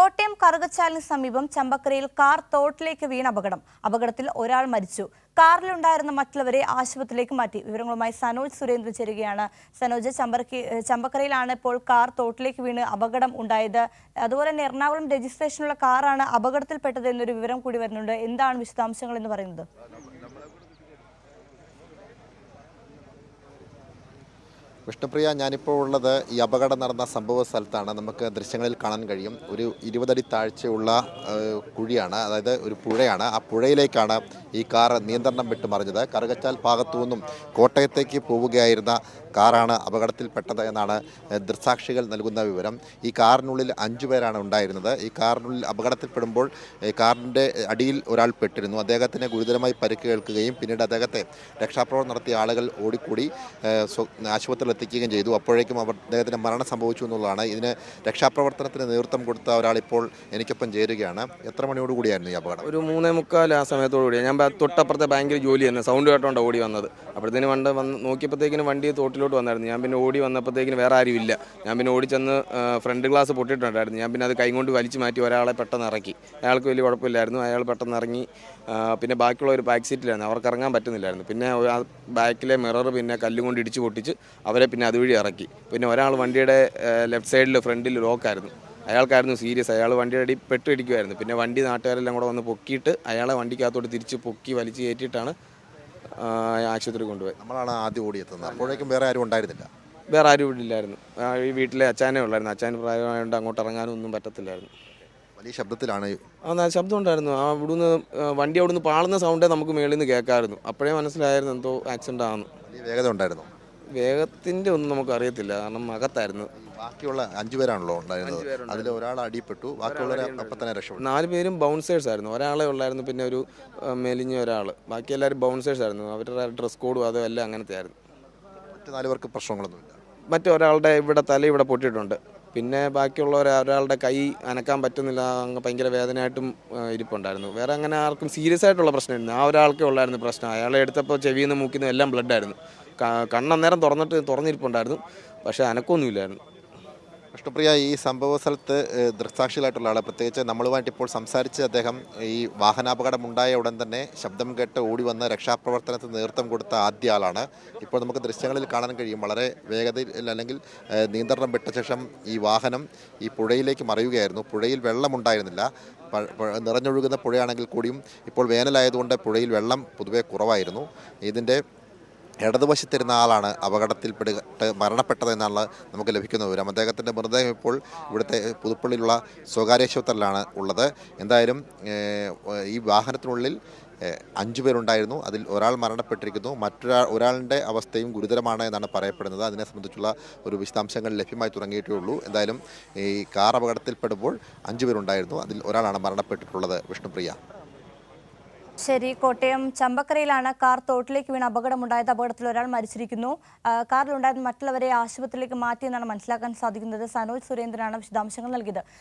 കോട്ടയം കറുകച്ചാലിന് സമീപം ചമ്പക്കരയിൽ കാർ തോട്ടിലേക്ക് വീണ അപകടത്തിൽ ഒരാൾ മരിച്ചു. കാറിലുണ്ടായിരുന്ന മറ്റുള്ളവരെ ആശുപത്രിയിലേക്ക് മാറ്റി. വിവരങ്ങളുമായി സനോജ് സുരേന്ദ്രൻ ചേരുകയാണ്. സനോജ്, ചമ്പക്കരയിലാണ് ഇപ്പോൾ കാർ തോട്ടിലേക്ക് വീണ് അപകടം ഉണ്ടായത്. അതുപോലെ തന്നെ എറണാകുളം രജിസ്ട്രേഷനുള്ള കാറാണ് അപകടത്തിൽപ്പെട്ടത് എന്നൊരു വിവരം കൂടി വരുന്നുണ്ട്. എന്താണ് വിശദാംശങ്ങൾ എന്ന് പറയുന്നത്? വിഷ്ണുപ്രിയ, ഞാനിപ്പോൾ ഉള്ളത് ഈ അപകടം നടന്ന സംഭവ സ്ഥലത്താണ്. നമുക്ക് ദൃശ്യങ്ങളിൽ കാണാൻ കഴിയും. ഒരു 20 അടി താഴ്ചയുള്ള കുഴിയാണ്, അതായത് ഒരു പുഴയാണ്. ആ പുഴയിലേക്കാണ് ഈ കാർ നിയന്ത്രണം വിട്ട് മറിഞ്ഞത്. കറുകച്ചാൽ ഭാഗത്തു നിന്നും കോട്ടയത്തേക്ക് പോവുകയായിരുന്ന കാറാണ് അപകടത്തിൽപ്പെട്ടത് എന്നാണ് ദൃക്സാക്ഷികൾ നൽകുന്ന വിവരം. ഈ കാറിനുള്ളിൽ 5 പേരാണ് ഉണ്ടായിരുന്നത്. ഈ കാറിനുള്ളിൽ അപകടത്തിൽപ്പെടുമ്പോൾ കാറിൻ്റെ അടിയിൽ ഒരാൾ പെട്ടിരുന്നു. അദ്ദേഹത്തിന് ഗുരുതരമായി പരിക്ക് കേൾക്കുകയും പിന്നീട് അദ്ദേഹത്തെ രക്ഷാപ്രവർത്തനം നടത്തിയ ആളുകൾ ഓടിക്കൂടി ആശുപത്രിയിൽ എത്തിക്കുകയും ചെയ്തു. അപ്പോഴേക്കും അദ്ദേഹത്തിന് മരണം സംഭവിച്ചു എന്നുള്ളതാണ്. ഇതിന് രക്ഷാപ്രവർത്തനത്തിന് നേതൃത്വം കൊടുത്ത ഒരാൾ ഇപ്പോൾ എനിക്കൊപ്പം ചേരുകയാണ്. എത്ര മണിയോടുകൂടിയായിരുന്നു ഈ അപകടം? ഒരു 3:45 ആ സമയത്തോടുകൂടി. ഞാൻ തൊട്ടപ്പുറത്തെ ബാങ്കിൽ ജോലി ചെയ്യുന്നത്. സൗണ്ട് കേട്ടോണ്ട് ഓടി വന്നത്. അപ്പോഴത്തേന് വന്ന് നോക്കിയപ്പോഴത്തേക്കിനും വണ്ടി തോട്ടിലോട്ട് വന്നായിരുന്നു. ഞാൻ പിന്നെ ഓടി വന്നപ്പോഴത്തേക്കിന് വേറെ ആരും ഇല്ല. ഞാൻ പിന്നെ ഓടിച്ചെന്ന് ഫ്രണ്ട് ഗ്ലാസ് പൊട്ടിയിട്ടുണ്ടായിരുന്നു. ഞാൻ പിന്നെ അത് കൈകൊണ്ട് വലിച്ചു മാറ്റി ഒരാളെ പെട്ടെന്ന് ഇറക്കി. അയാൾക്ക് വലിയ കുഴപ്പമില്ലായിരുന്നു. അയാൾ പെട്ടെന്ന് ഇറങ്ങി. പിന്നെ ബാക്കിയുള്ള ഒരു ബാക്ക് സീറ്റിലായിരുന്നു. അവർക്ക് ഇറങ്ങാൻ പറ്റുന്നില്ലായിരുന്നു. പിന്നെ ആ ബാക്കിലെ മിറർ പിന്നെ കല്ലും കൊണ്ട് ഇടിച്ച് പൊട്ടിച്ച് അവരെ പിന്നെ അതുവഴി ഇറക്കി. പിന്നെ ഒരാൾ വണ്ടിയുടെ ലെഫ്റ്റ് സൈഡിൽ ഫ്രണ്ടിൽ ലോക്കായിരുന്നു. അയാൾക്കായിരുന്നു സീരിയസ്. അയാൾ വണ്ടിയുടെ അടി പെട്ടിടിക്കുമായിരുന്നു. പിന്നെ വണ്ടി നാട്ടുകാരെല്ലാം കൂടെ വന്ന് പൊക്കിയിട്ട് അയാളെ വണ്ടിക്കകത്തോട്ട് തിരിച്ച് പൊക്കി വലിച്ച് കയറ്റിയിട്ടാണ് ആശുപത്രി കൊണ്ടുപോയി. നമ്മളാണ് ആദ്യം ഓടിയെത്തുന്നത്. അപ്പോഴേക്കും വേറെ ആരും ഉണ്ടായിരുന്നില്ല. വേറെ ആരും ഇവിടെ ഇല്ലായിരുന്നു. ഈ വീട്ടിലെ അച്ചാനേ ഉള്ളായിരുന്നു. അച്ചാൻ പ്രായമായതുകൊണ്ട് അങ്ങോട്ട് ഇറങ്ങാനും ഒന്നും പറ്റത്തില്ലായിരുന്നു. വലിയ ശബ്ദത്തിലാണ്. ശബ്ദം ഉണ്ടായിരുന്നു. വണ്ടി അവിടുന്ന് പാളുന്ന സൗണ്ടേ നമുക്ക് മേളിൽ നിന്ന് കേൾക്കാമായിരുന്നു. അപ്പോഴേ മനസ്സിലായിരുന്നു എന്തോ ആക്സിഡൻ്റ് ആണെന്ന്. വലിയ വേഗത ഉണ്ടായിരുന്നു. വേഗത്തിൻ്റെ ഒന്നും നമുക്ക് അറിയത്തില്ല, കാരണം അകത്തായിരുന്നു. ബാക്കിയുള്ള 5 പേരാണല്ലോ ഉണ്ടായിരുന്നത്. അതിൽ ഒരാൾ അടിപ്പെട്ടു, ബാക്കിയുള്ളവരെ അപ്പം തന്നെ രക്ഷപ്പെട്ടു. 4 പേരും ബൗൺസേഴ്സ് ആയിരുന്നു. ഒരാളെ ഉള്ളായിരുന്നു, പിന്നെ ഒരു മെലിഞ്ഞ ഒരാൾ. ബാക്കി എല്ലാവരും ബൗൺസേഴ്സ് ആയിരുന്നു. അവരുടെ ഡ്രസ് കോഡും അതും എല്ലാം അങ്ങനത്തെ ആയിരുന്നു. മറ്റ് 4 പേർക്ക് പ്രശ്നങ്ങളൊന്നുമില്ല. മറ്റൊരാളുടെ ഇവിടെ പൊട്ടിയിട്ടുണ്ട്. പിന്നെ ബാക്കിയുള്ള ഒരാളുടെ കൈ അനക്കാൻ പറ്റുന്നില്ല, അങ്ങ് ഭയങ്കര വേദനയായിട്ടും ഇരിപ്പുണ്ടായിരുന്നു. വേറെ അങ്ങനെ ആർക്കും സീരിയസ് ആയിട്ടുള്ള പ്രശ്നമായിരുന്നു. ആ ഒരാൾക്കേ ഉള്ളായിരുന്നു പ്രശ്നം. അയാളെ എടുത്തപ്പോൾ ചെവിയിൽ നിന്ന് മൂക്കിൽ നിന്ന് എല്ലാം ബ്ലഡായിരുന്നു. കണ്ണന്നേരം തുറന്നിരിപ്പുണ്ടായിരുന്നു, പക്ഷേ അനക്കൊന്നുമില്ലായിരുന്നു. വിഷ്ണുപ്രിയ, ഈ സംഭവ സ്ഥലത്ത് ദൃക്സാക്ഷികളായിട്ടുള്ള ആൾ, പ്രത്യേകിച്ച് നമ്മളുമായിട്ട് ഇപ്പോൾ സംസാരിച്ച് അദ്ദേഹം ഈ വാഹനാപകടം ഉണ്ടായ ഉടൻ തന്നെ ശബ്ദം കേട്ട് ഓടി വന്ന് രക്ഷാപ്രവർത്തനത്തിന് നേതൃത്വം കൊടുത്ത ആദ്യ ആളാണ്. ഇപ്പോൾ നമുക്ക് ദൃശ്യങ്ങളിൽ കാണാൻ കഴിയും. വളരെ വേഗതയിൽ അല്ലെങ്കിൽ നിയന്ത്രണം വിട്ട ശേഷം ഈ വാഹനം ഈ പുഴയിലേക്ക് മറിയുകയായിരുന്നു. പുഴയിൽ വെള്ളമുണ്ടായിരുന്നില്ല. നിറഞ്ഞൊഴുകുന്ന പുഴയാണെങ്കിൽ കൂടിയും ഇപ്പോൾ വേനലായതുകൊണ്ട് പുഴയിൽ വെള്ളം പൊതുവെ കുറവായിരുന്നു. ഇതിൻ്റെ ഇടതുവശത്തിരുന്ന ആളാണ് അപകടത്തിൽപ്പെട്ട് മരണപ്പെട്ടതെന്നാണ് നമുക്ക് ലഭിക്കുന്ന വിവരം. അദ്ദേഹത്തിൻ്റെ മൃതദേഹം ഇപ്പോൾ ഇവിടുത്തെ പുതുപ്പള്ളിയിലുള്ള സ്വകാര്യ ആശുപത്രിയിലാണ് ഉള്ളത്. എന്തായാലും ഈ വാഹനത്തിനുള്ളിൽ 5 പേരുണ്ടായിരുന്നു. അതിൽ ഒരാൾ മരണപ്പെട്ടിരിക്കുന്നു. ഒരാളുടെ അവസ്ഥയും ഗുരുതരമാണ് എന്നാണ് പറയപ്പെടുന്നത്. അതിനെ സംബന്ധിച്ചുള്ള ഒരു വിശദാംശങ്ങൾ ലഭ്യമായി തുടങ്ങിയിട്ടേ ഉള്ളൂ. എന്തായാലും ഈ കാർ അപകടത്തിൽപ്പെടുമ്പോൾ 5 പേരുണ്ടായിരുന്നു. അതിൽ ഒരാളാണ് മരണപ്പെട്ടിട്ടുള്ളത്. വിഷ്ണുപ്രിയ. ശരി, കോട്ടയം ചമ്പക്കരയിലാണ് കാർ തോട്ടിലേക്ക് വീണ് അപകടമുണ്ടായത്. അപകടത്തിൽ ഒരാൾ മരിച്ചിരിക്കുന്നു. കാറിലുണ്ടായിരുന്ന മറ്റുള്ളവരെ ആശുപത്രിയിലേക്ക് മാറ്റിയെന്നാണ് മനസ്സിലാക്കാൻ സാധിക്കുന്നത്. സനോജ് സുരേന്ദ്രനാണ് വിശദാംശങ്ങൾ നൽകിയത്.